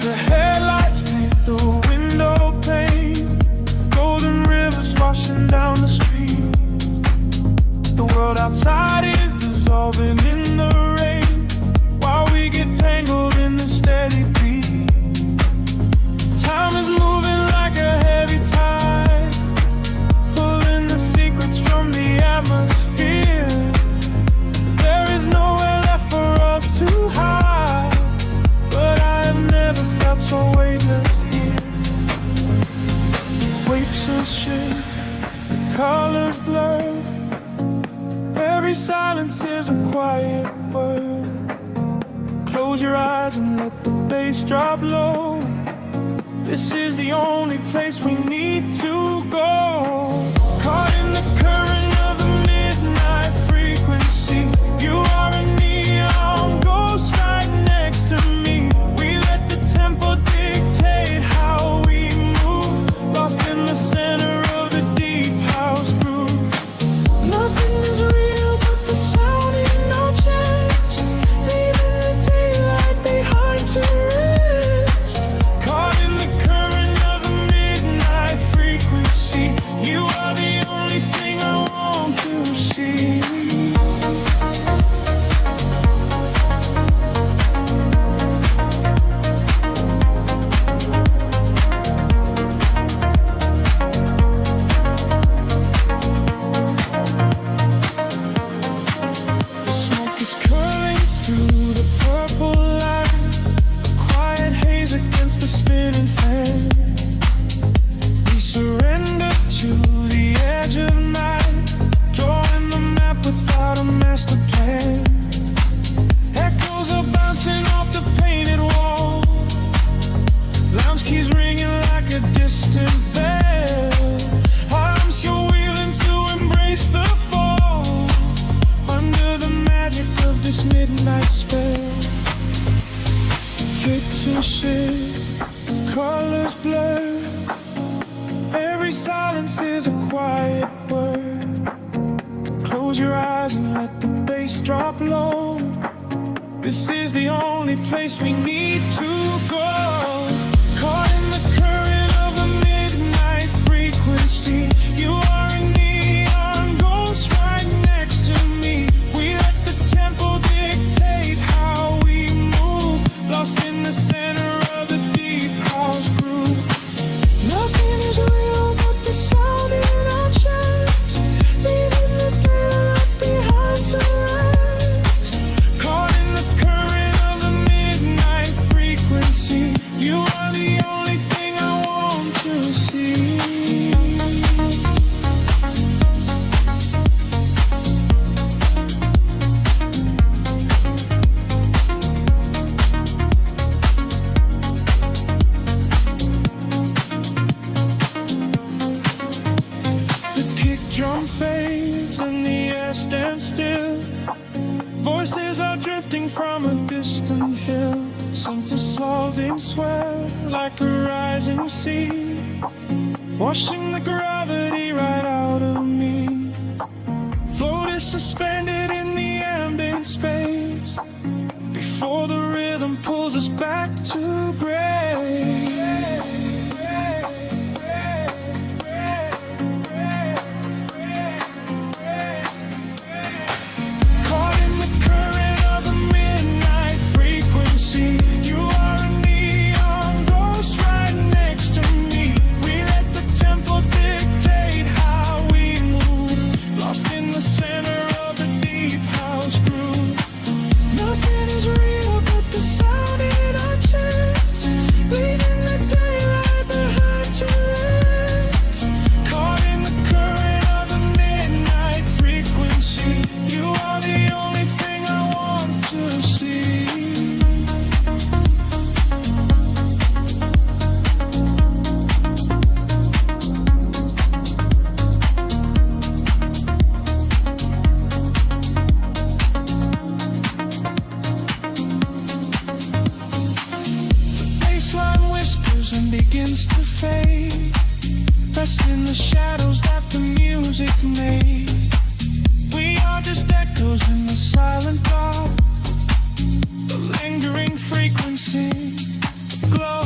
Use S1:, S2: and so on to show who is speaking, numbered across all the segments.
S1: The headlights paint the window pane, golden rivers washing down the street. The world outside is dissolving in the rain, while we get tangled in the steady beat. Time is moving like a heavy tide, pulling the secrets from the atmosphere. There is nowhere left for us to hide, but I have never felt so weightless here. Waves of shade, colors blur, every silence is a quiet word. Close your eyes and let the bass drop low. This is the only place we need to go. Caught in the current of the midnight frequency. You are a neon ghost right next to me. We let the tempo dictate how we move, lost in the center of the deep house groove. Nothing is real but the sound in our chest, leaving the daylight behind to rest. Caught in the current of the midnight frequency. You are the only thing I want to see. The smoke is curling through the purple light, a quiet haze against the spinning fan. We surrender to the edge of night, drawing the map without a master plan. Echoes are bouncing off the painted wall, lounge keys ringing like a distant bell. Arms you're wheeling to embrace the fall, under the magic of this midnight spell. Pictures shift, colors blur, every silence is a quiet word. Close your eyes and let the bass drop low. This is the only place we need to go. Caught in the current of the midnight frequency. You are a neon ghost right next to me. We let the tempo dictate how we move, lost in the center of the deep house groove. Nothing is real but the sound in our chest, leaving the daylight behind to rest. Caught in the current of the midnight frequency. You are the only thing I want to see. The kick drum fades and the air stands still. Voices are drifting from a distant hill, sent to slothing sweat like a rising sea, washing the gravity right out of me. Floated suspended in the ambient space, before the rhythm pulls us back to gray. Caught in the current of the midnight frequency. You are a neon ghost right next to me. We let the tempo dictate how we move, lost in the center of the deep house groove. Nothing is real but the sound in our chest, leaving the daylight behind to rest. Caught in the current of the midnight frequency. You are the only thing I want to see. Baseline whispers and begins to fade, rest in the shadows that the music made. We are just echoes in the silent dark, a lingering frequency, glow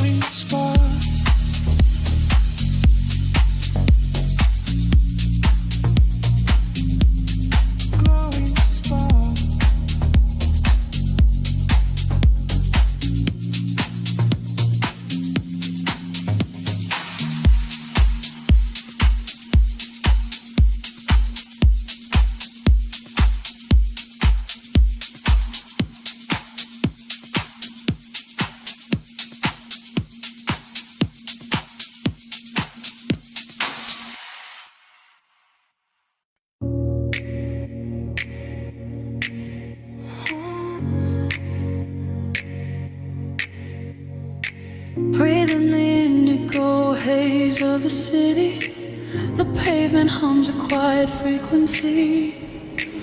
S2: haze of the city, the pavement hums a quiet frequency.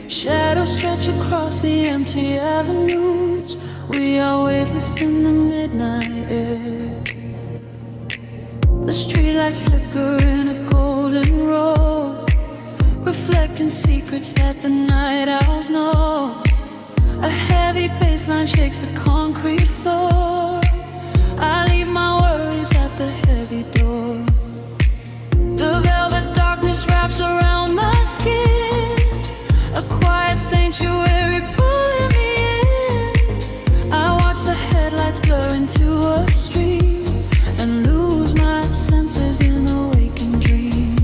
S2: Shadows stretch across the empty avenues. We are weightless in the midnight air. The streetlights flicker in a golden row, reflecting secrets that the night owls know. A heavy bassline shakes the concrete floor. I leave my worries at the heavy door. The velvet darkness wraps around my skin, a quiet sanctuary pulling me in. I watch the headlights blur into a stream and lose my senses in a waking dream.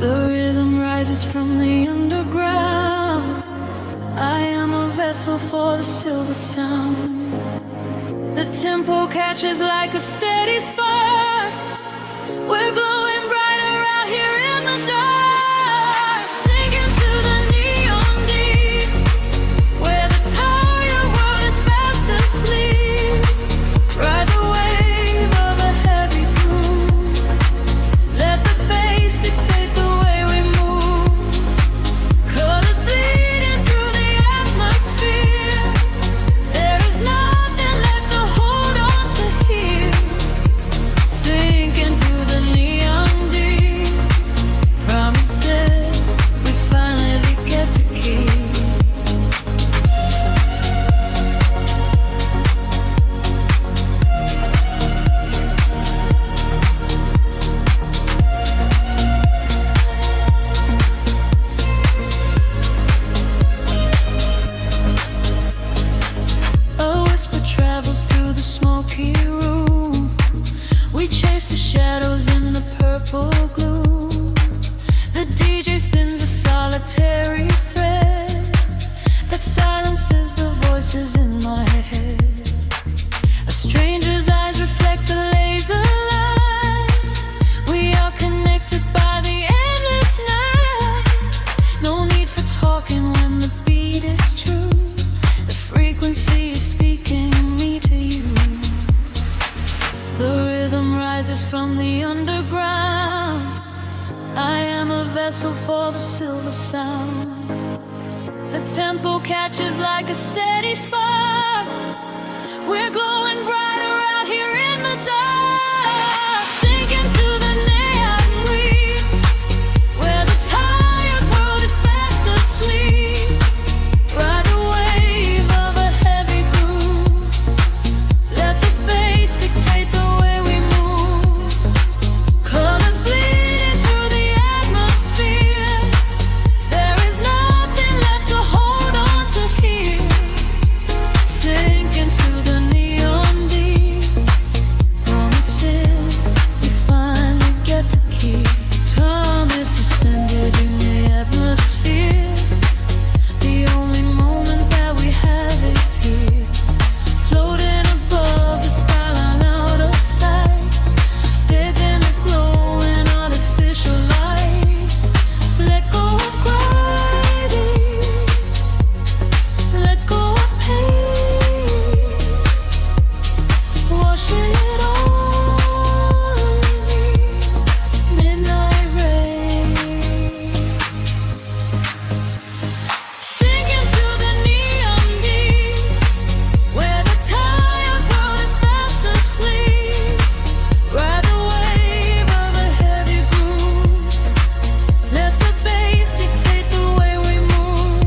S2: The rhythm rises from the underground. I am a vessel for the silver sound. The tempo catches like a steady spark. We're glowing brighter out here in the dark, sinking to the neon deep, where the tired world is fast asleep. Ride the wave of a heavy groove. Let the bass dictate the way we move. Colors bleeding through the atmosphere. There is nothing left to hold on to here. Sinking to the neon deep. Promises we finally get to keep. A whisper travels through the smoky room. We chase the shadows in the purple gloom. The DJ spins a solitary thread that silences the voices in my head. A stranger's eyes reflect the laser light. We are connected by the endless night. No need for talking when the beat is true. The frequency is speaking me to you. The rhythm rises from the underground. I am a vessel for the silver sound. The tempo catches like a steady spark. We're glowing brighter out here in the dark, sinking to the neon green, where the tired world is fast asleep. Ride the wave of a heavy groove. Let the bass dictate the way we move. Colors bleeding through the atmosphere. There is nothing left to hold on to here. Sinking to the neon deep. Promises we finally get to keep. Time is suspended in the atmosphere. The only moment that we have is here. Floating above the skyline out of sight. Dead in a glowing artificial light. Let go of gravity. Let go of pain. Washing it all away. Midnight rain. Sinking to the neon deep, where the tired world is fast asleep. Ride the wave of a heavy groove. Let the bass dictate the way we move.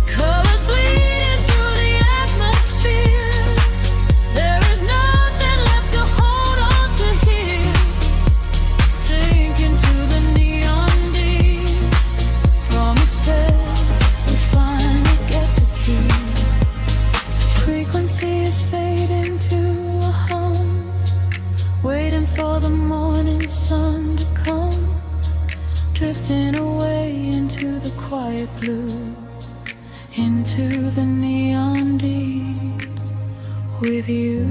S2: Colors bleeding through the atmosphere. There is nothing left to hold on to here. Sinking to the neon deep. Promises we finally get to keep. Frequency is fading to a hum, waiting for the morning sun to come. Drifting away into the quiet blue, into the neon deep with you.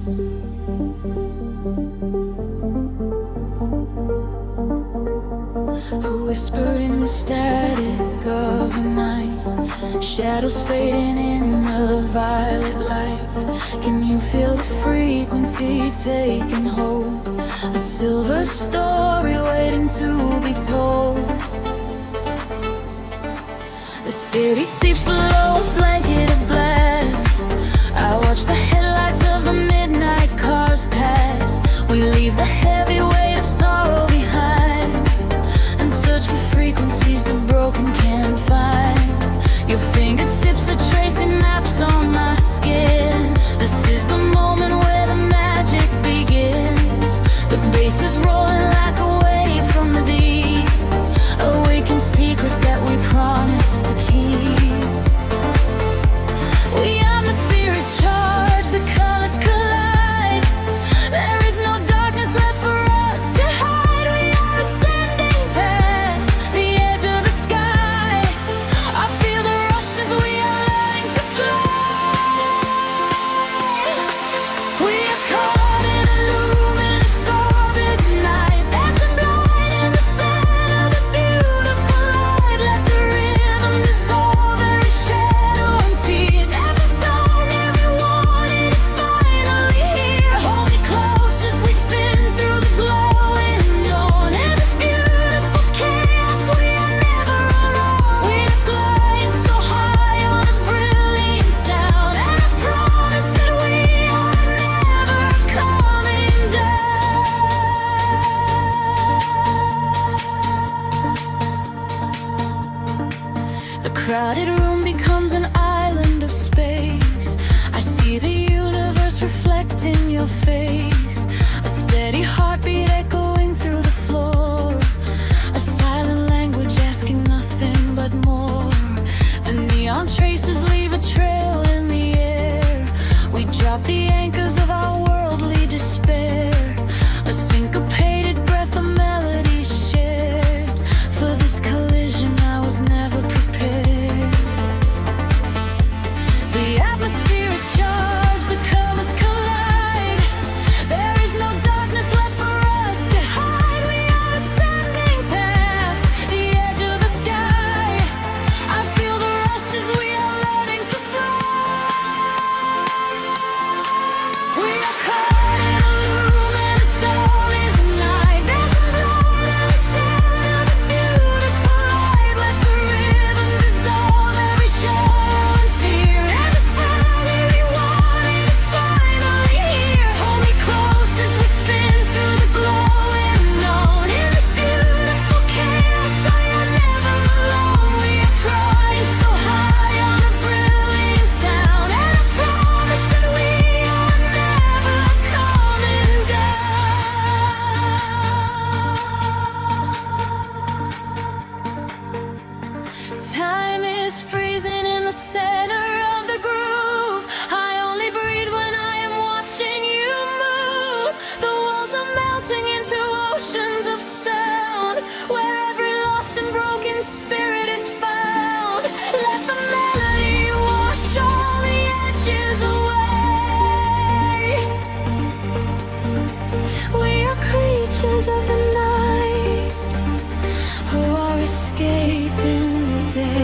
S2: A whisper in the static of the night, shadows fading in the violet light. Can you feel the frequency taking hold? A silver story waiting to be told. The city sleeps below a blanket of glass. I watch the headlights of the midnight cars pass. We leave the heavy weight of sorrow behind and search for frequencies the broken can't find. Your fingertips are tracing maps on my skin. This is the moment where the magic begins. The bass is rolling like a wave from the deep, awaken secrets that we promised to keep. We atmosphere is charged, the colors collide. There is no darkness left for us to hide. We are ascending past the edge of the sky. I feel the rush as we are learning to fly. We are caught in a luminous orbit tonight, dancing blind in the center of the beautiful light. Let the rhythm dissolve every shadow and fear. Every dawn, every warning is finally here. Hold me close as we spin through the glowing dawn. In this beautiful chaos, we are never alone. We are flying so high on a brilliant sound, and I promise that we are never coming down. The crowded room becomes an island of space. I see the universe reflect in your face. A steady heartbeat echoing through the floor. A silent language asking nothing but more. The neon traces leave a trail in the air. We drop the anchors of our worldly despair. A syncopated breath of melody shared. For this collision I was never prepared. The atmosphere is charged, the colors collide. There is no darkness left for us to hide. We are ascending past the edge of the sky. I feel the rush as we are learning to fly. We are caught in a luminous orbit tonight, dancing blind in the center of the beautiful light. Let the rhythm dissolve every shadow and fear. Every time, every warning is finally here. Hold me close as we spin through the glowing dawn. In this beautiful chaos, I am never alone. We are flying so high on a brilliant sound, and I promise that we are never coming down. Time is freezing in the center of the groove. I only breathe when I am watching you move. The walls are melting into oceans of sound, where every lost and broken spirit is found. Let the melody wash all the edges away. We are creatures of the night who are escaping the day.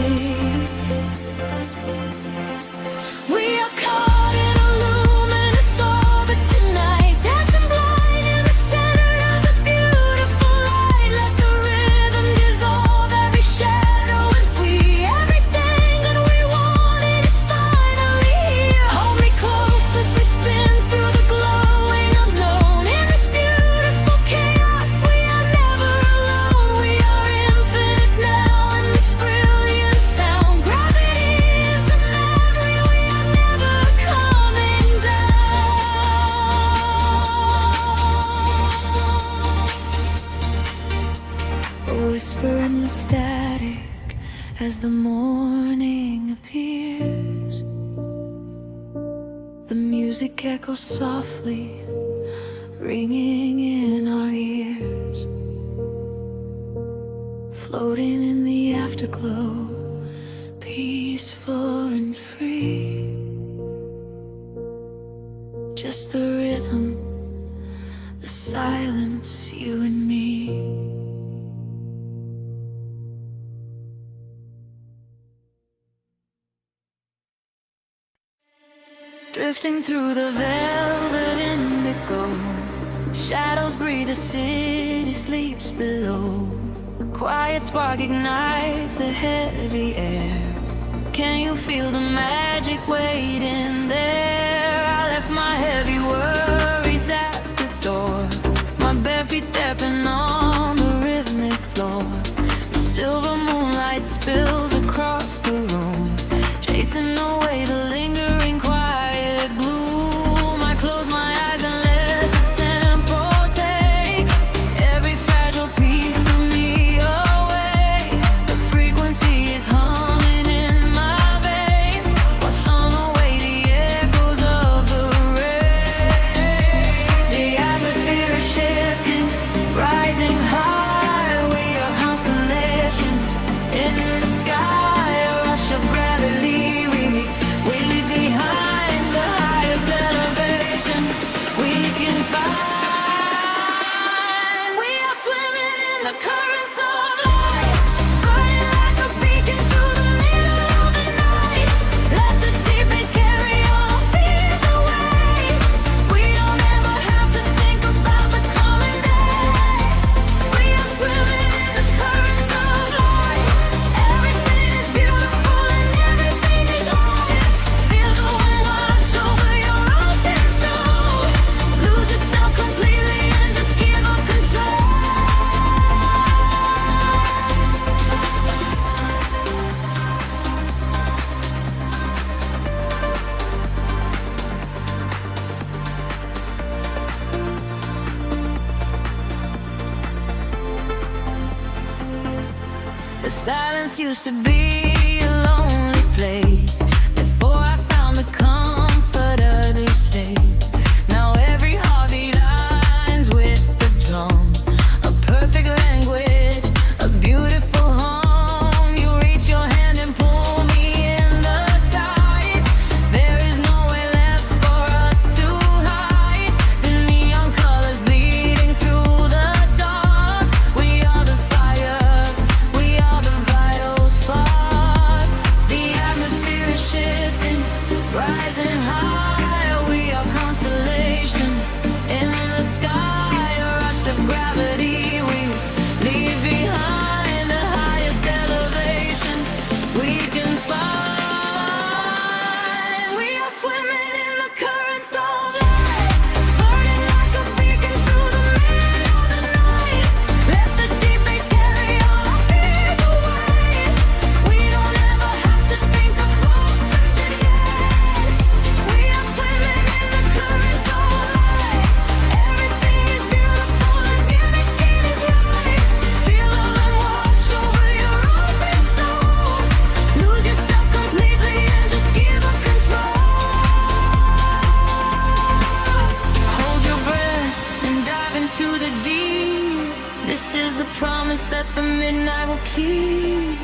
S2: We are caught in a luminous orbit tonight, dancing blind in the center of the beautiful light. Let the rhythm dissolve every shadow and flee. Everything that we wanted is finally here. Hold me close as we spin through the glowing unknown. In this beautiful chaos, we are never alone. We are infinite now in this brilliant sound. Gravity is a memory, we are never coming down. A whisper in the static as the morning appears. The music echoes softly, ringing in our ears. Floating in the afterglow, peaceful and free. just the rhythm, the silence, you and me. Drifting through the velvet indigo, shadows breathe, the city sleeps below. A quiet spark ignites the heavy air. Can you feel the magic waiting there? I left my heavy worries at the door, my bare feet stepping on the rhythmic floor. The silver moonlight spills across the room, chasing away the lingering quiet gloom. I close my eyes and let the tempo take every fragile piece of me away. The frequency is humming in my veins, washing away the echoes of the rain. The atmosphere is shifting, rising high. We are constellations in the sky, a rush of gravity. We leave behind the highest elevation we can find. We are swimming in the currents of light, burning like a beacon through the middle of the night. Let the deep bass carry our fears away. We don't ever have to think about the coming day. We are swimming in the currents of light. Everything is beautiful and everything is right. Feel the wind wash over your open soul. Lose yourself completely and just give up control. The silence used to be a lonely place before I found the comfort of this space. Now every heartbeat aligns with the drum, a perfect language, a beautiful home. You reach your hand and pull me in the tide. There is nowhere left for us to hide. The neon colors bleeding through the dark. We are the fire, we are the vital spark. The atmosphere is shifting, rising high. We are constellations in the sky, a rush of gravity. We leave behind the highest elevation we can find. We are swimming in the currents of light, burning like a beacon through the middle of the night. Let the deep bass carry all our fears away. We don't ever have to think about something yet. We are swimming in the currents of light. Everything is beautiful and everything is right. Feel the wind wash over your open soul. Lose yourself completely and just give up control. Hold your breath and dive into the deep. This is the promise that the midnight will keep.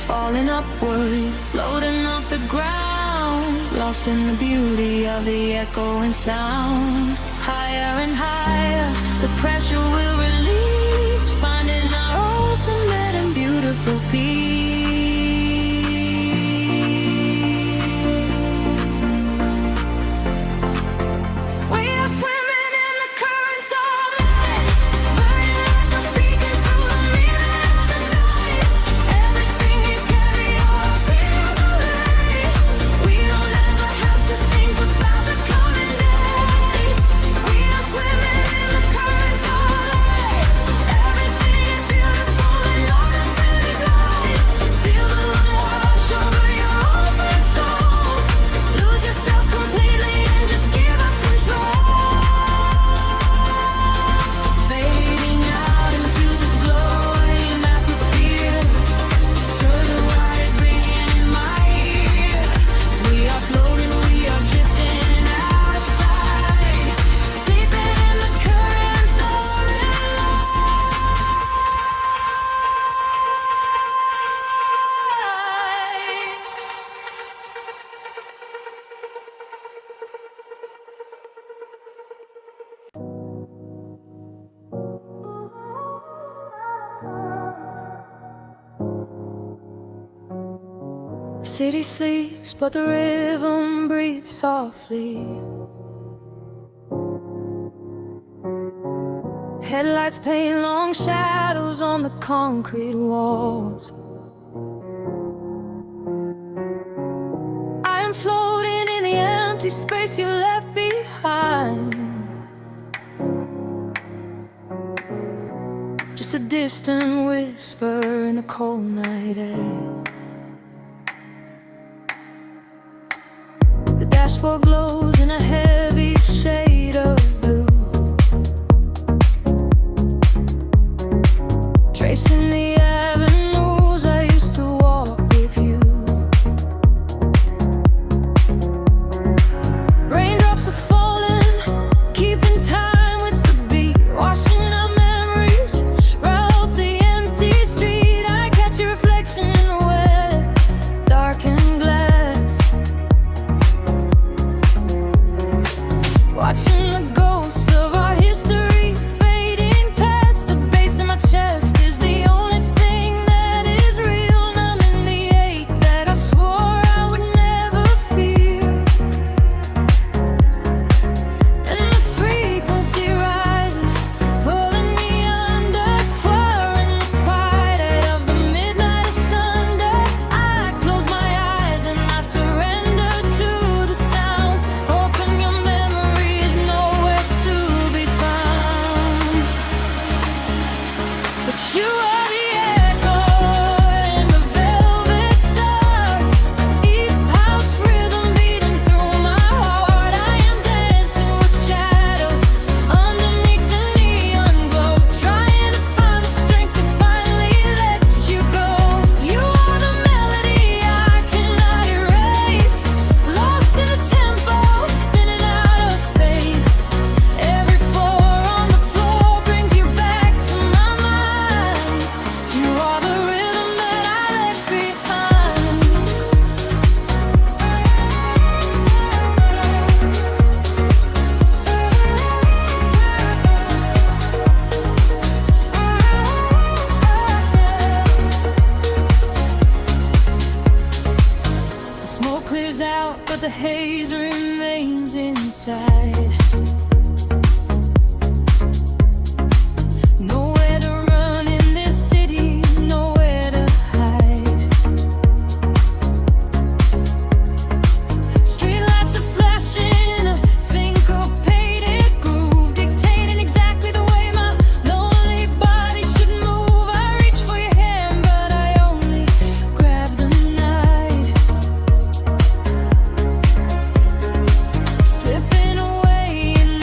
S2: Falling upward, floating off the ground, lost in the beauty of the echoing sound. Higher and higher, the pressure will release, finding our ultimate and beautiful peace. We are swimming in the currents of light, burning like a beacon through the middle of the night. Everything is carry our fears away. We don't ever have to think about the coming day. We are swimming in the currents of light. City sleeps, but the rhythm breathes softly. Headlights paint long shadows on the concrete walls. I am floating in the empty space you left behind. Just a distant whisper in the cold night air. The dashboard glows in a heavy shade of blue, tracing the avenues I used to walk with you. Raindrops are falling, keeping time with the beat, washing our memories right off the empty street. I catch your reflection in the wet, darkened glass, watching the ghosts of our history fading past. The bass in my chest is the only thing that is real, numbing the ache that I swore I would never feel. And the frequency rises, pulling me under, fire in the quiet of the midnight asunder. I close my eyes and I surrender to the sound, hoping your memory is nowhere to be found. But you are the echo in the velvet dark, deep house rhythm beating through my heart. I am dancing with shadows underneath the neon glow, trying to find the strength to finally let you go. You are the melody I cannot erase, lost in the tempo, spinning out of space. Every floor on the floor brings you back to my mind. You are the rhythm that I left behind. The smoke clears out, but the haze remains inside. Nowhere to run in this city, nowhere to hide. Streetlights are flashing, a syncopated groove, dictating exactly the way my lonely body should move. I reach for your hand, but I only grab the night, slipping away in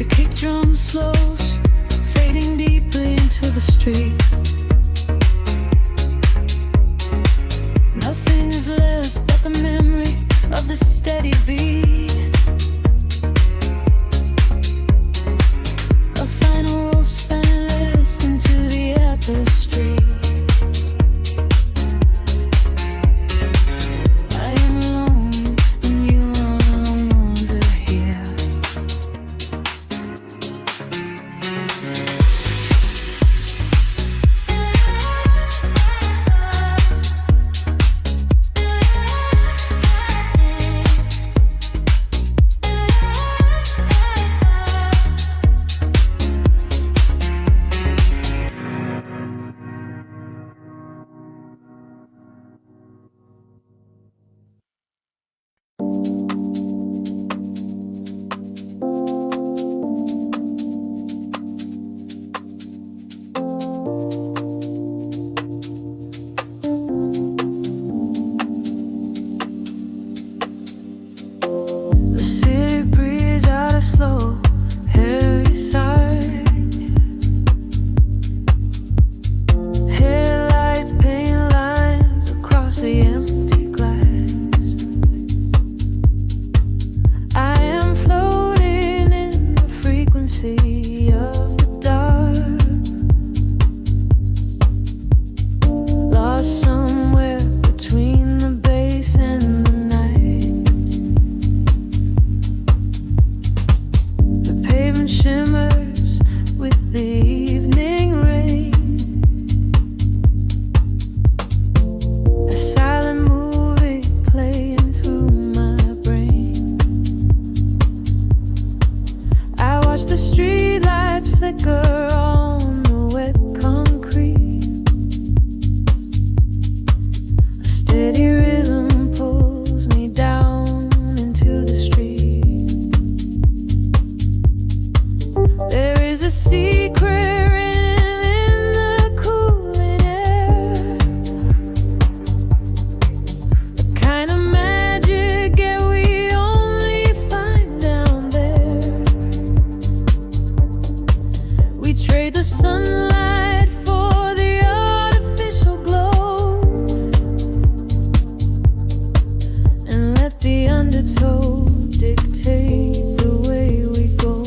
S2: The kick drum slows, fading deeply into the street. Nothing is left but the memory of the steady beat. A final roll spineless into the tapestry. I am alone and you are no longer here. The city breathes out a slow, heavy sigh. Headlights paint lines across the empty glass. I am floating in the frequency of the dark, lost somewhere between the bass and the night. The pavement shimmers with the evening rain. A silent movie playing through my brain. I watch the streetlights flicker on the wet concrete. A steady rhythm pulls me down into the street. There is a secret written in the cooling air, the kind of magic that we only find down there. We trade the sunlight for the artificial glow, and let the undertow dictate the way we go.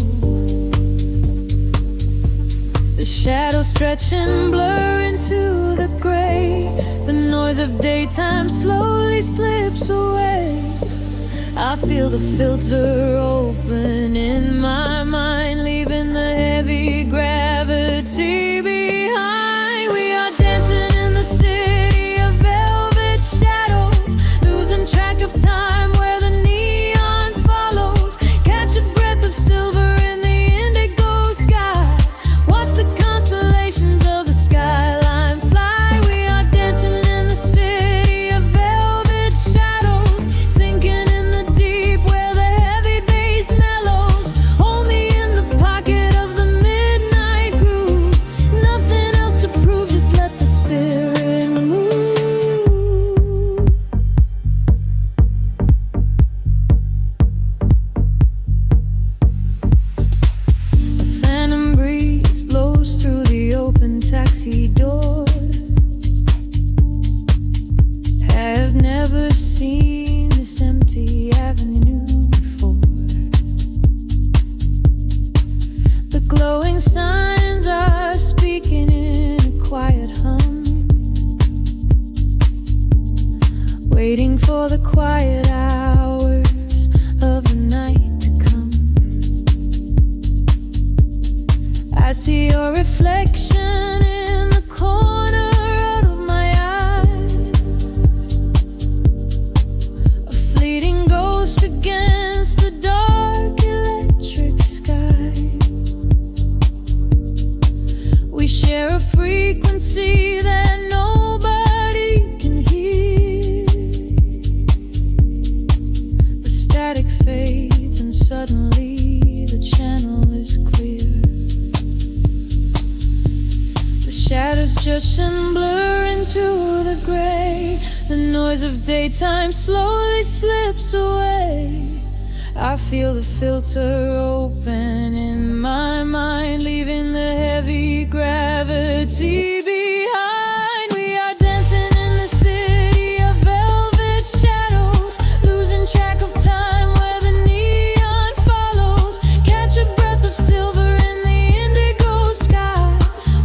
S2: The shadows stretch and blur into the gray. The noise of daytime slowly slips away. I feel the filter open in my mind, leaving the heavy gravity behind. We are dancing in the city of velvet shadows, losing track of time where the neon follows. Catch a breath of silver in the indigo sky. Watch the constellations of the skyline fly. We are dancing in the city of velvet shadows, sinking in the deep where the heavy bass mellows. Hold me in the pocket of the midnight groove. Nothing else to prove, just let the spirit move. A phantom breeze blows through the open taxi door. Have never seen this empty avenue before. The glowing signs are speaking in a quiet hum, waiting for the quiet hours of the night to come. I see your reflection in the corner of my eye, a fleeting ghost against the dark electric sky. We share a frequency that nobody can hear. The static fades and suddenly the channel is clear. The shadows stretch and blur into the gray. The noise of daytime slowly slips away. I feel the filter open in my mind, leaving the heavy gravity behind. We are dancing in the city of velvet shadows, losing track of time where the neon follows. Catch a breath of silver in the indigo sky,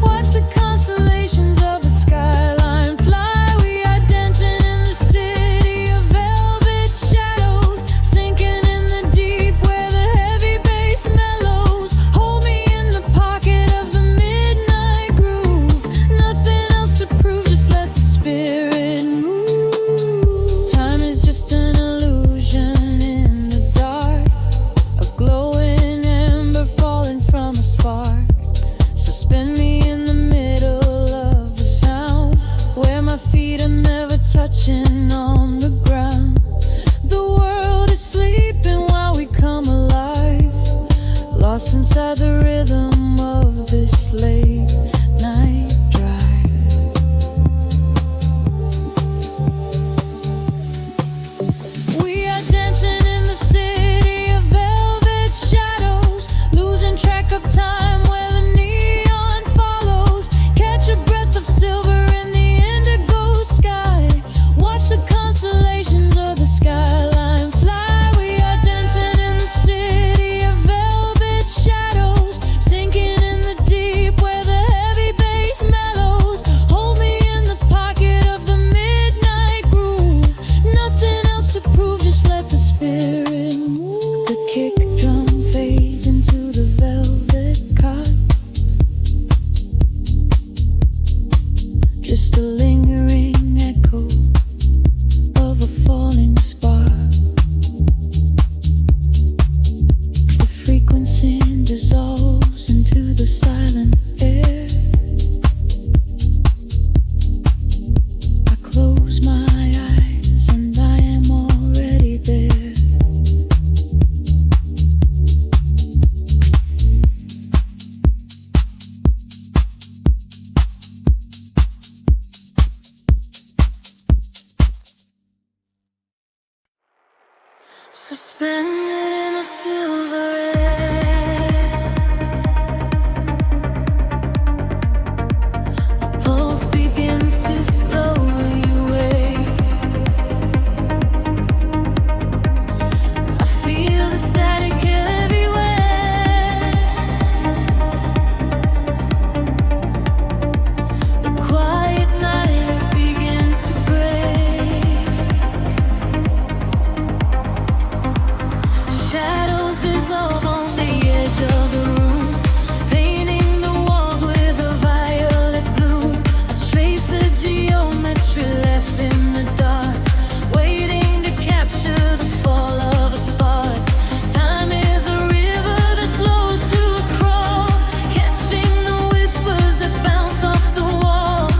S2: watch the constellations of the skyline fly. We are dancing in the city of velvet shadows, sinking in the deep where the heavy bass mellows. Hold me in the pocket of the midnight groove, nothing else to prove, just let the spirit move. Time is just an illusion in the dark, a glowing ember falling from a spark. Suspend me in the middle of the sound, where my feet are never touching on the ground. The world is sleeping while we come alive, lost inside the rhythm of this late night drive. We are dancing in the city of velvet shadows, losing track of time where the neon follows. Catch a breath of silver in the indigo sky, watch the constellations of the skyline fly. We are dancing in the city of velvet shadows, sinking in the deep where the heavy bass mellows. Hold me in the pocket of the midnight groove, nothing else to prove, just let the spirit move. The kick drum fades into the velvet cot, just a lingering echo of a falling spark. The frequency dissolves into the silent air. I close my eyes and I am already there. Suspended in a silver air, my pulse begins to slowly wake. I feel the static everywhere. The quiet night begins to break. Shadows dissolve on the edge of the room, painting the walls with a violet bloom. I trace the geometry left in the dark, waiting to capture the fall of a spark. Time is a river that flows to a crawl, catching the whispers that bounce off the wall.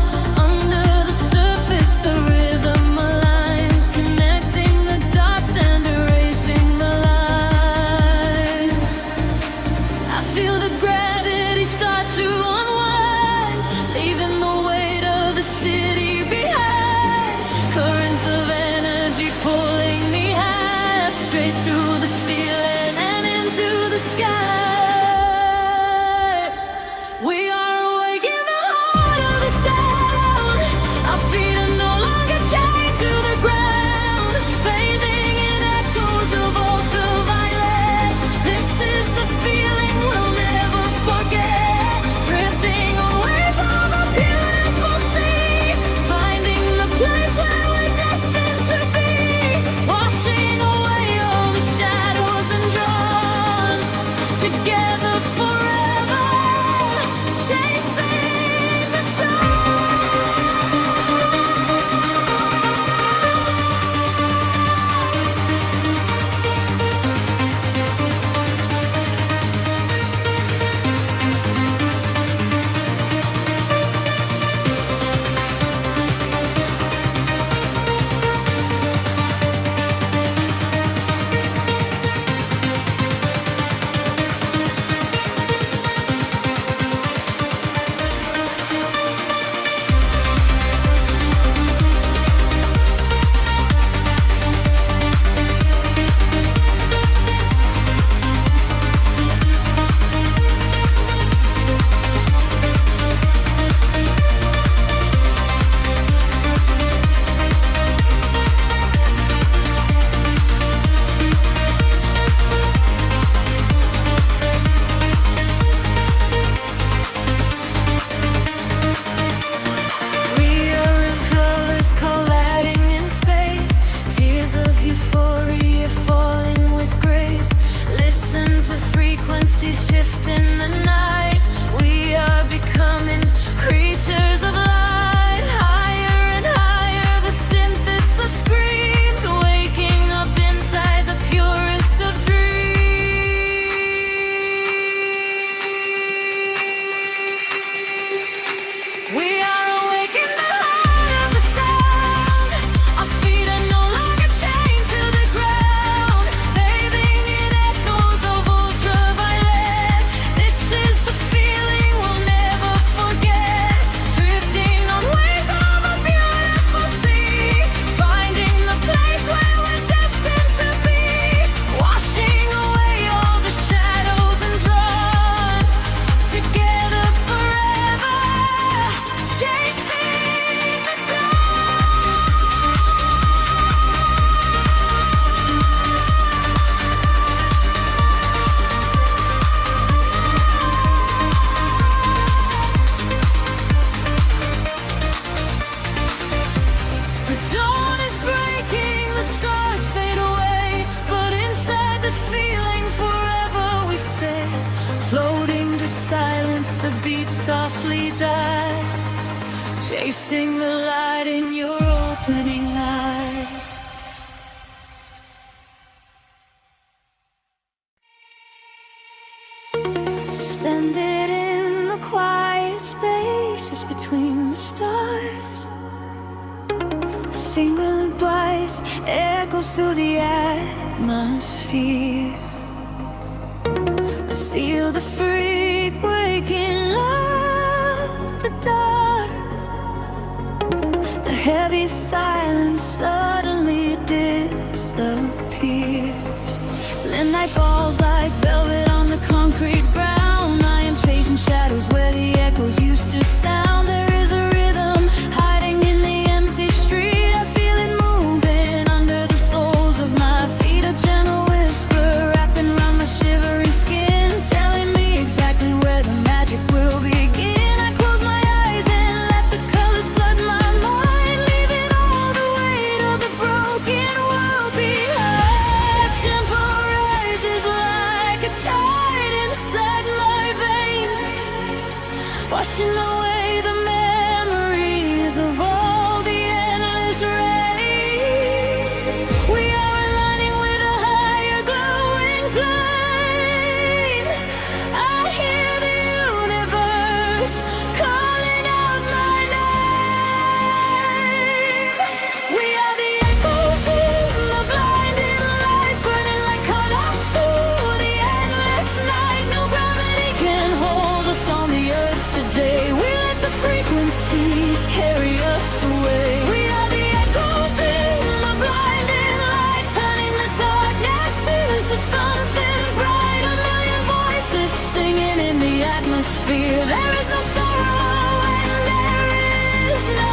S2: Under the surface, the rhythm aligns, connecting the dots and erasing the lines. I feel the gravity start to unwind, leaving the weight of the city behind. Currents of energy pulling me high, straight through the ceiling and into the sky. We are awake in the heart of the sound. Our feet are no longer chained to the ground, bathing in echoes of ultraviolet. This is the feeling we'll never forget. floating to silence, the beat softly dies, chasing the light in your opening eyes. Suspended in the quiet spaces between the stars, a single voice echoes through the atmosphere. I seal the freak waking up the dark. The heavy silence suddenly disappears. The night falls like velvet on the concrete ground. I am chasing shadows where the echoes used to sound. There is a rhythm hiding in the empty street. I feel it moving under the soles of my feet. A gentle whisper wrapping around my shivering skin, telling me exactly where the magic will begin. I close my eyes and let the colors flood my mind, leaving all the weight of the broken world behind. The tempo rises like a tide inside my veins, washing away the memories of all the endless rays. We are aligning with a higher glowing flame. I hear the universe calling out my name. We are the echoes in the blinding light, burning like colors through the endless night. No gravity can hold us on the earth today. We let the frequencies carry us away. We are the echoes in the blinding light, turning the darkness into something bright. A million voices singing in the atmosphere. There is no sorrow and there is no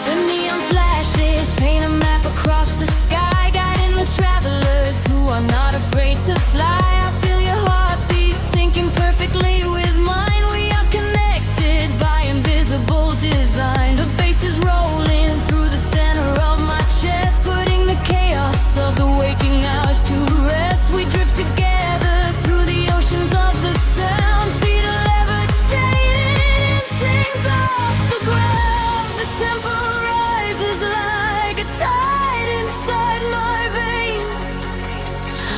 S2: The neon flashes paint a map across the sky, guiding the travelers who are not afraid to fly. I feel your heartbeat syncing perfectly with mine. We are connected by invisible design. The bass is rolling through the center of my chest, putting the chaos of the waking hours to rest. We drift together through the oceans of the sound, feet are levitating, chains off the ground. The tempo rises like a tide inside my veins,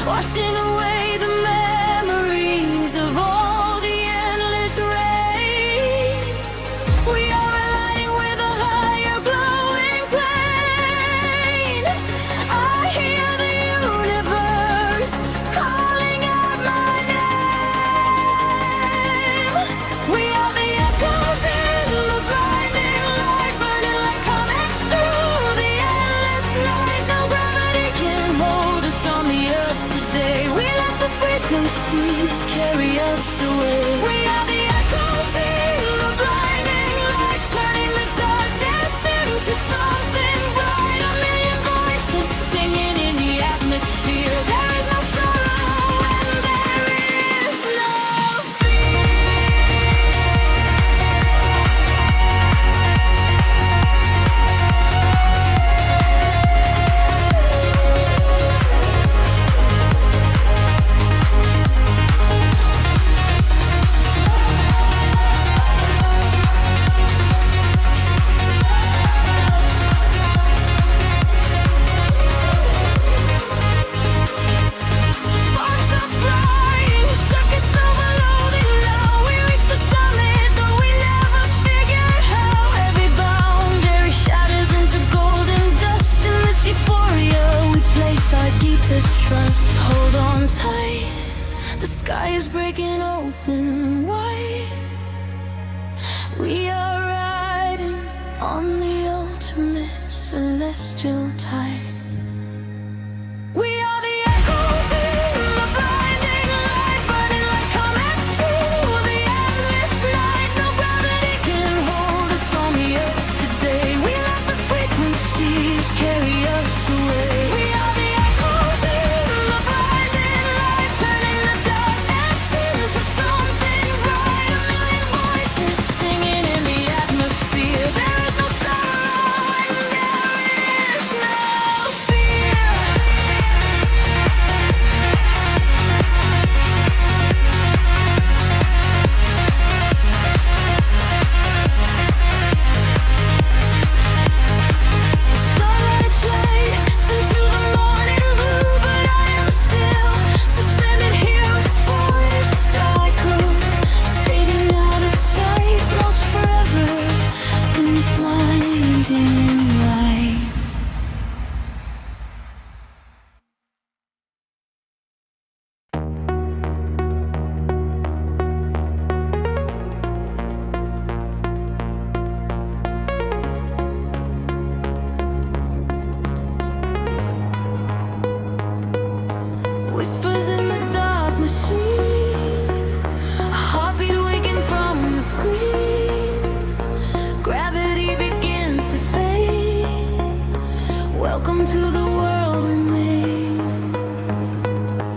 S2: washing away the memories of all the endless rays. We are aligning with a higher glowing plane. I hear the universe calling out my name. We are the echoes in the blinding light, burning like comets through the endless night. No gravity can hold us on the earth today. We let the frequencies carry us away. We are the echoes in the blinding light, turning the darkness into something bright. A million voices singing in the atmosphere. There is no sorrow and there is no The sky is breaking open wide. We are riding on the ultimate celestial tide. We are the echoes in the blinding light, burning like comets through the endless night. No gravity can hold us on the earth today. We let the frequencies carry us away. We are the echoes in the blinding light, turning the darkness into something bright. A million voices singing in the atmosphere. There is no sorrow and there is no fear. Starlight fades into the morning blue, but I am still suspended here before this cycle, fading out of sight, lost forever in the blinding light. Whispers in the dark machine, a heartbeat waking from the screen. Gravity begins to fade. Welcome to the world we made.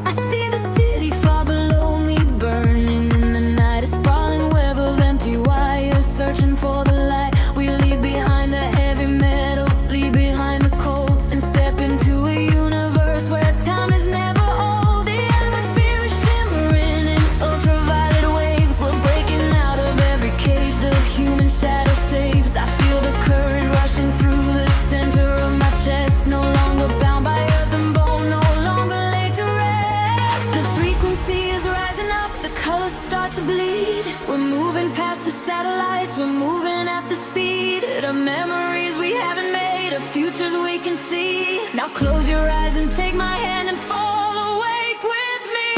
S2: I see the city far below me, burning in the night. A sprawling web of empty wires, searching for the light. We leave behind the heavy metal, leave behind the cold, and step into a universe where time is never old. The atmosphere is shimmering in ultraviolet waves. We're breaking out of every cage the human shadow saves. I feel the current rushing through the center of my chest. No longer bound by earth and bone, no longer laid to rest. The frequency is rising up, the colors start to bleed. We're moving past the satellites, we're moving at the speed of memories we haven't made, of futures we can see. Now close your eyes and take my hand and fall awake with me.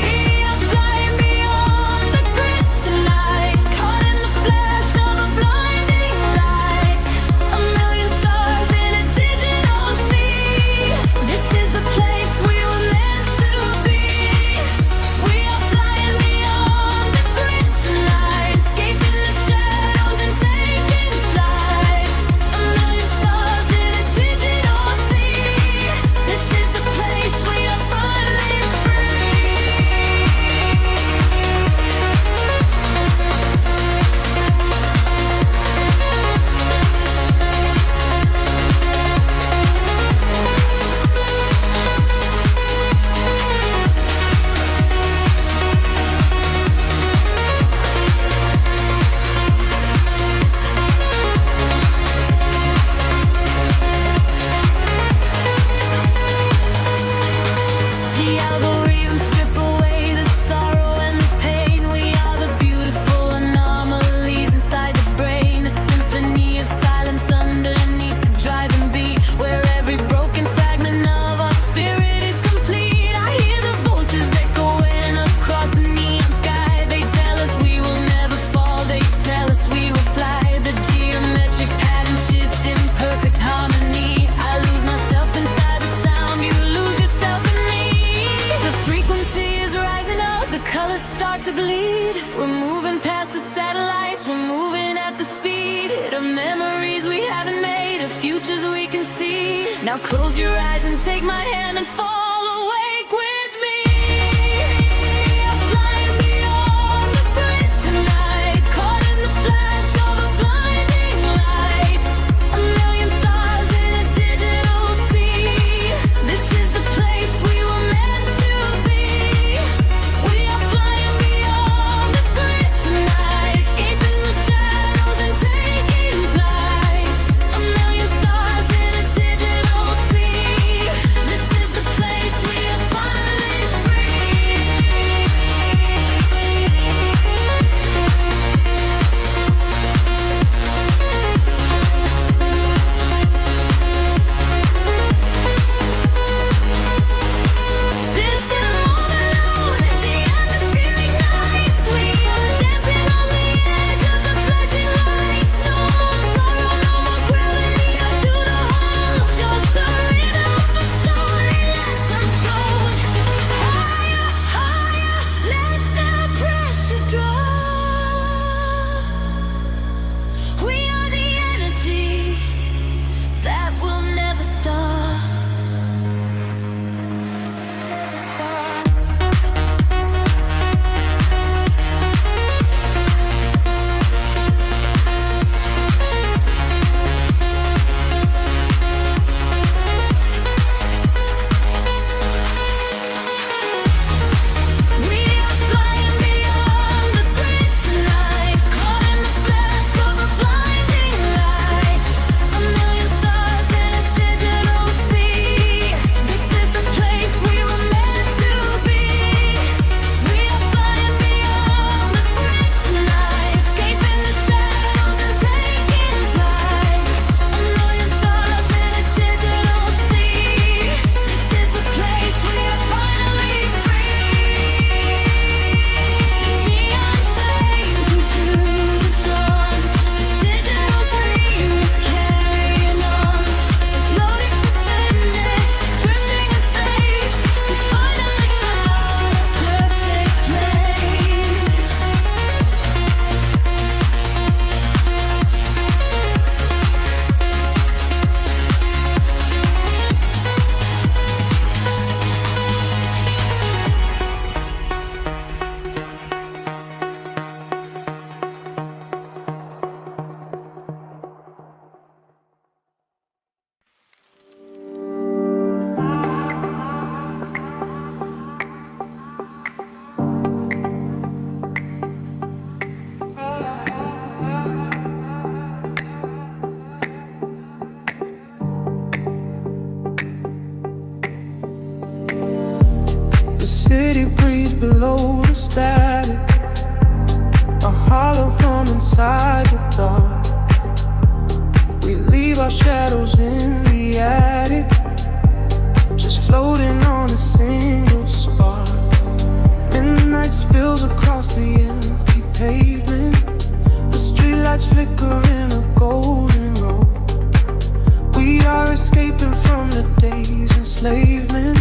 S2: We are flying beyond the grid tonight, caught in the flash of a blinding light. A million stars in a digital sea. This is the place we were meant to be. We are flying beyond the grid tonight, escaping the shadows and taking flight. A million stars in a digital sea. This is the place we are finally free. The algorithms strip away the sorrow and the pain. We are the beautiful anomalies inside the brain, a symphony of silence underneath the driving beat, where every broken fragment of our spirit is complete. I hear the voices echoing across the neon sky. They tell us we will never fall, they tell us we will fly. The geometric pattern shift in perfect harmony. I lose myself inside the sound, you lose yourself in me. The frequency is rising up, the colors start to bleed. We're moving past the satellites, we're moving at the speed of memories we haven't made, of futures we can see. Now close your eyes and take my hand and fall awake with me. We are flying beyond the grid tonight, caught in the flash of a blinding light. A million stars in a digital sea. This is the place we were meant to be. We are flying beyond the grid tonight, escaping the shadows and taking flight. A million stars in a digital sea. This is the place
S1: below the static, a hollow hum inside the dark. We leave our shadows in the attic, just floating on a single spark. Midnight spills across the empty pavement, the streetlights flicker in a golden row. We are escaping from the day's enslavement,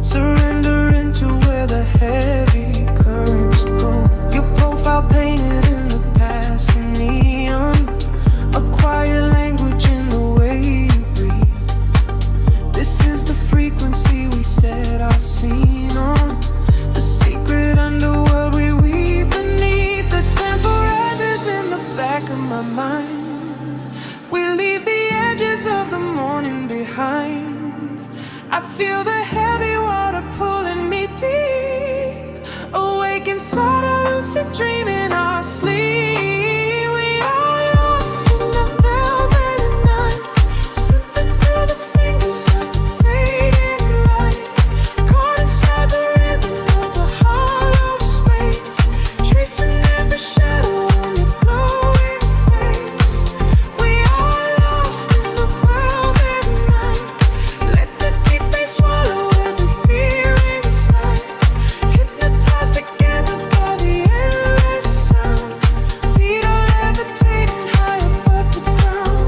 S1: surrendering to where the heavy currents go. Your profile painted in the passing neon, a quiet language in the way you breathe. This is the frequency we set our scene on, the secret underworld we weave beneath. The temperatures in the back of my mind, we leave the edges of the morning behind. I feel the heavy water pulling me deep, awake inside a lucid dream in our sleep. We are lost in the velvet night, slipping through the fingers of the fading light, caught inside the rhythm of the hollow space, tracing every shadow on your glowing face. We are lost in the velvet night, let the deep bass swallow every fear inside, hypnotized together by the endless sound. Feet are levitating high above the ground.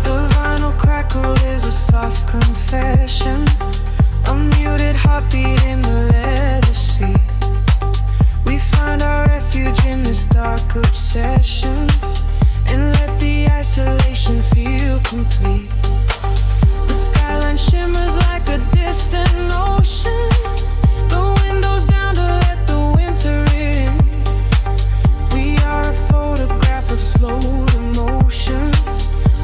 S1: The vinyl crackle is a soft confession, a muted heartbeat in the leather seat. We find our refuge in this dark obsession, and let the isolation feel complete. The skyline shimmers like a distant ocean, the windows down to let the winter in. We are a photograph of slow motion,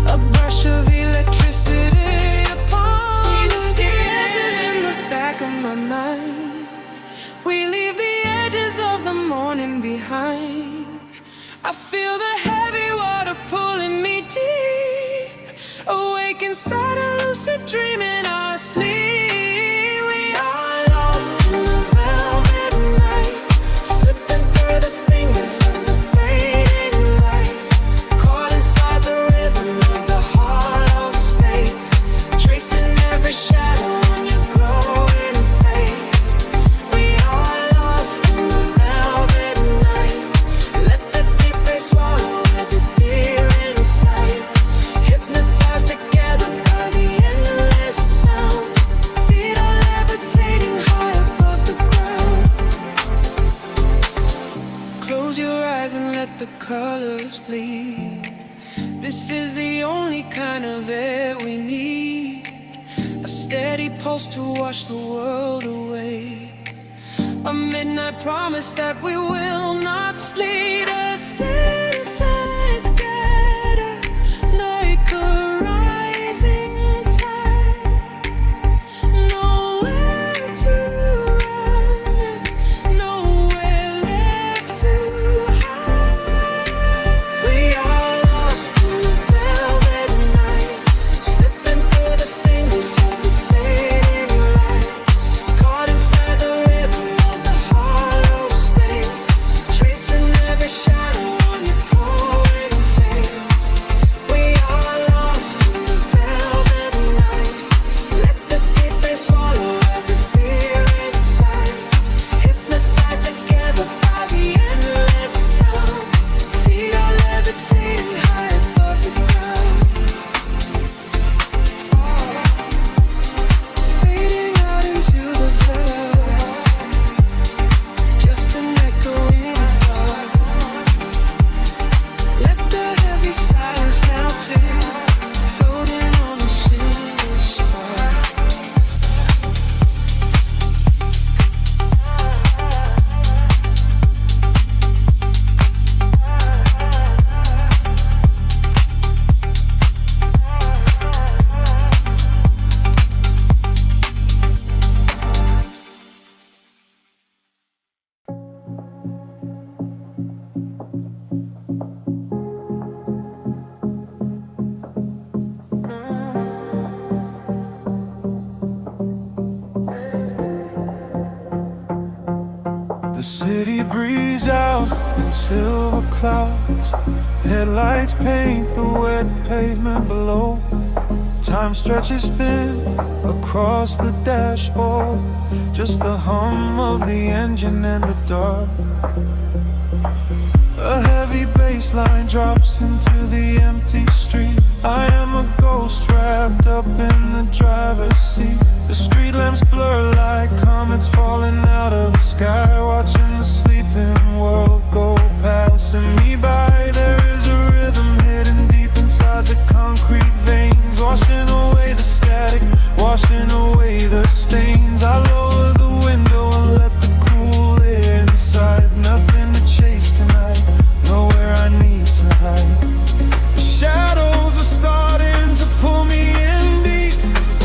S1: a brush of electricity upon the skin. Edges in the back of my mind, we leave the edges of the morning behind. I feel the heavy water pulling me deep, awake inside a lucid dream in our sleep. We are lost in the velvet night, slipping through the fingers of the fading light, caught inside the rhythm of the hollow space, tracing every shadow on your glowing face. We are lost in the velvet night, let the deep bass swallow every fear inside, hypnotized together by the endless sound. Feet are levitating high above the ground. Close your eyes and let the colors bleed. This is the only kind of air we need, a steady pulse to wash the world away, a midnight promise that we will not sleep. A senses gather like a rising tide, nowhere to run, nowhere left to hide. We are lost in the velvet night, slipping through the fingers of the fading light, caught inside the rhythm of the hollow space, tracing every shadow silver clouds. Headlights paint the wet pavement below. Time stretches thin across the dashboard. Just the hum of the engine in the dark. A heavy bass line drops into the empty street. I am a ghost trapped up in the driver's seat. The street lamps blur like comets falling out of the sky. Watching the sleeping world go passing me by. There is a rhythm hidden deep inside the concrete veins, washing away the static, washing away the stains. I lower the window and let the cool air inside. Nothing to chase tonight, nowhere I need to hide. The shadows are starting to pull me in deep,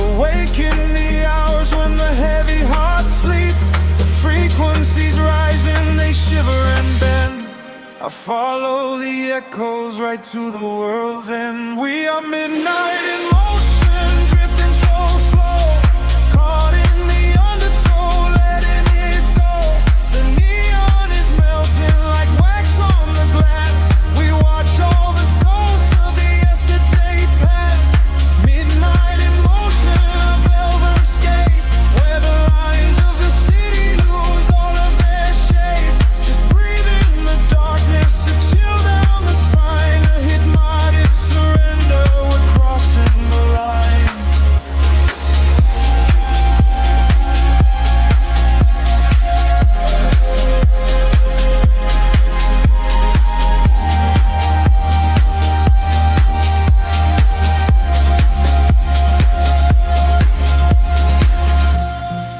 S1: awaken the hours when the heavy hearts sleep. The frequencies rising, they shiver and bend. I follow the echoes right to the world's end. We are midnight in motion, drifting so slow, caught in the undertow, letting it go. The neon is melting like wax on the glass. We watch all the ghosts of the yesterday past. Midnight in motion, a velvet escape, where the lines of the city lose all of their shape. Just breathe in the darkness, a chill down the spine, a hypnotic surrender. We're crossing the line.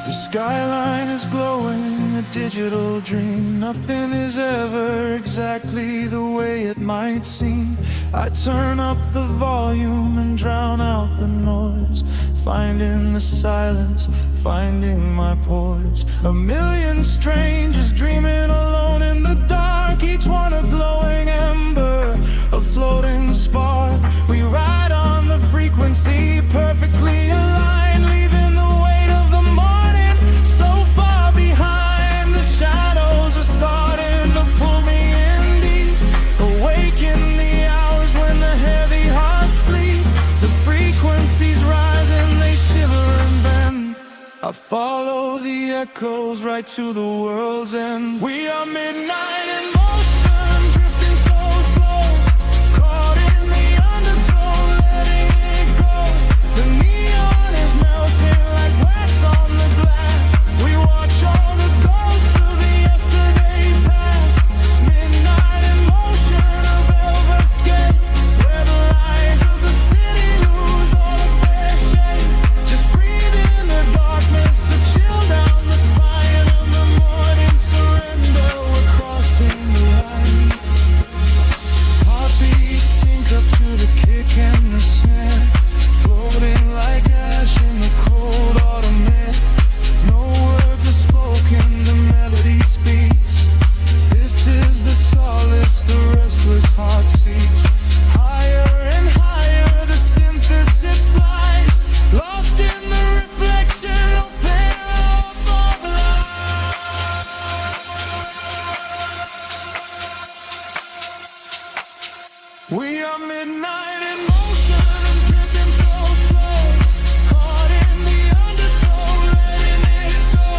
S1: The skyline is glowing, a digital dream. Nothing is ever exactly the way it might seem. I turn up the volume and drown out the noise, finding the silence, finding my poise. A million strangers dreaming alone in the dark, each one a glowing ember, a floating spark. We ride on the frequency, perfectly aligned, leaving the weight of the morning so far behind. The shadows are starting to pull me in deep, awaken the hours when the heavy hearts sleep. The frequencies rise and they shiver and bend. I follow the echoes right to the world's end. We are midnight in motion, drifting so slow, caught in the undertow, letting it go. The neon is melting like wax on the glass. We watch all the ghosts of the yesterday past. Midnight in motion, a velvet escape, where the lies of the city lose all of their shape. Just breathe in the darkness, a chill down the spine, and the morning surrender. We're crossing the line. Heartbeats sync up to the kick and the snare, floating like ash in the cold autumn air. No words are spoken, the melody speaks. This is the solace the restless heart seeks. Higher and higher the synthesis flies, lost in the reflection of path of light. We are midnight in motion, drifting so slow, caught in the undertow, letting it go.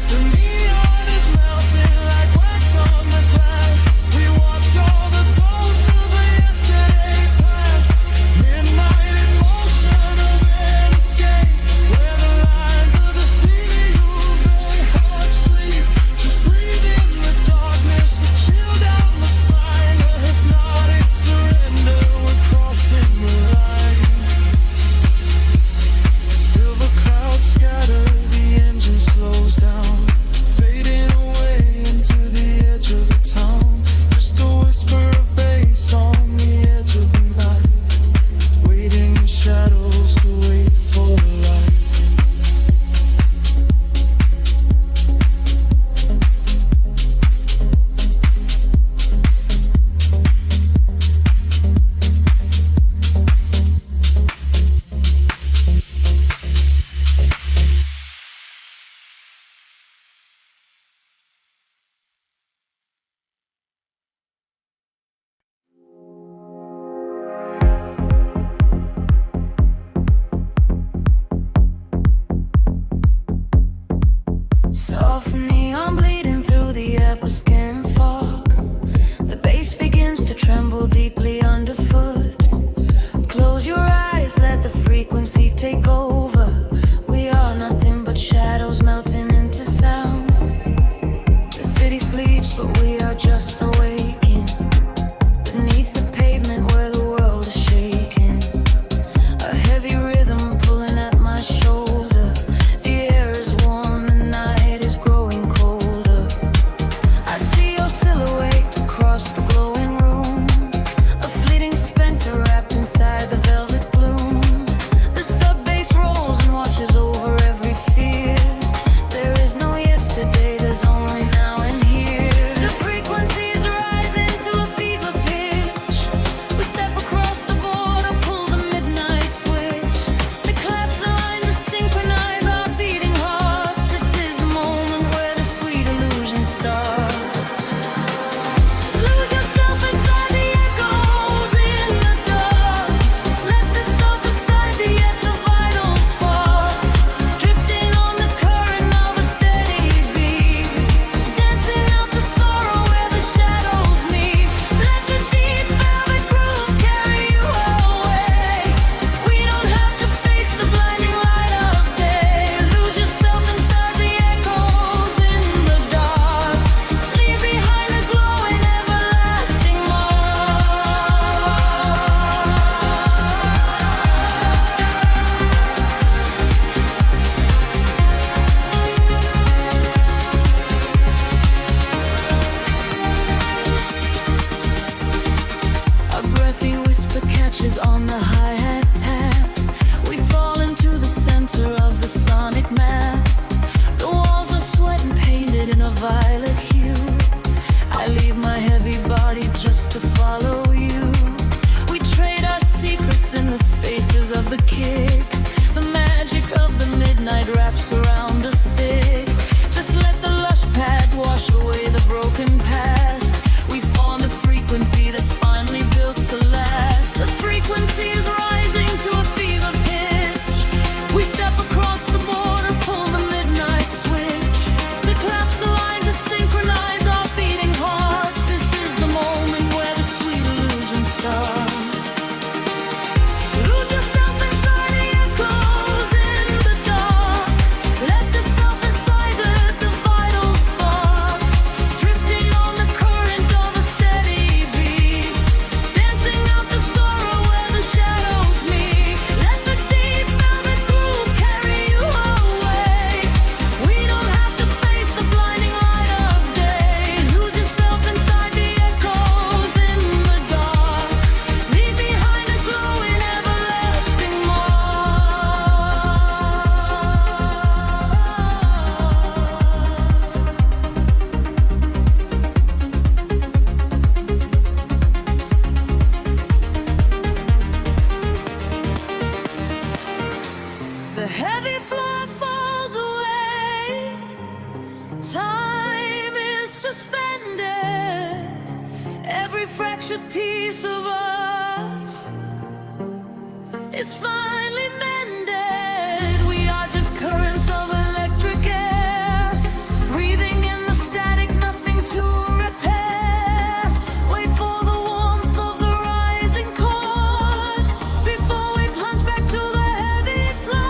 S1: The neon is melting like wax on the glass. We watch all the ghosts of the yesterday past. Midnight in motion, a red escape, where the lines of the city lose their heart sleep. Just breathe in the darkness, a chill down the spine, a hypnotic surrender. We're crossing the
S2: neon bleeding through the upper skin fog. The bass begins to tremble deeply underfoot. Close your eyes, let the frequency take over. We are nothing but shadows melting into sound. The city sleeps, but we are just awaking. Beneath the pavement where the world is shaking. A heavy rhythm pulling at my shoulder. The air is warm, the night is growing colder. I see your silhouette across the glowing room. A fleeting specter wrapped inside the velvet gloom. The sub-bass rolls and washes over every fear. There is no yesterday, there's only now and here. The frequency is rising to a fever pitch. We step across the border, pull the midnight switch. The claps align to synchronize our beating hearts. This is the moment where the sweet illusion starts. Lose yourself inside the echoes in the dark. Let the surface side be at the vital spark. Drifting on the current of a steady beat. Dancing out the sorrow where the shadows meet. Let the deep velvet groove carry you away. We don't have to face the blinding light of day. Lose yourself inside the echoes in the dark. Leave behind a glowing everlasting A breathy whisper catches on the hi-hat tap. We fall into the center of the sonic map. The walls are sweat and painted in a violet hue. I leave my heavy body just to follow you. We trade our secrets in the spaces of the kick. The magic of the midnight wraps around us thick. Just let the lush pads wash away the broken past. We form a frequency that's finally built to last. The frequency is rising to a fever pitch. We step across the border, pull the midnight switch. The claps align to synchronize our beating hearts. This is the moment where the sweet illusion starts. Lose yourself inside the echoes in the dark. Let the surface side at the vital spark. Drifting on the current of a steady beat. Dancing out the sorrow where the shadows meet. Let the deep velvet groove carry you away. We don't have to face the blinding light of day. Lose yourself inside the echoes in the dark. Leave behind a glowing everlasting mark. The heavy floor falls away. Time is suspended. Every fractured piece of us is finally mended. We are just currents of electric air, breathing in the static, nothing to repair. Wait for the warmth of the rising chord before we plunge back to the heavy floor.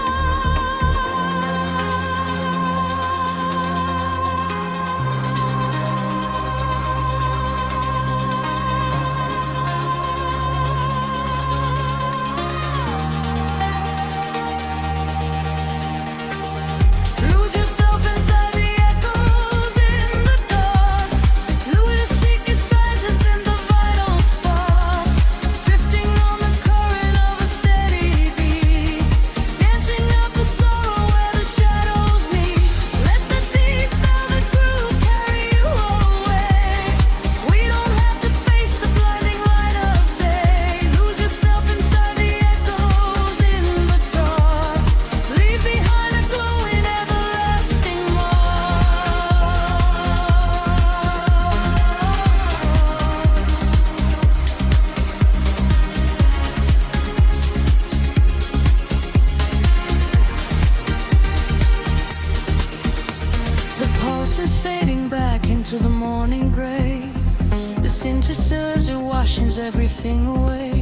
S2: synthesizer washes everything away.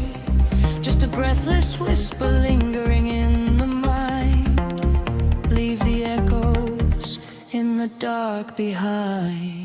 S2: Just a breathless whisper lingering in the mind. Leave the echoes in the dark behind.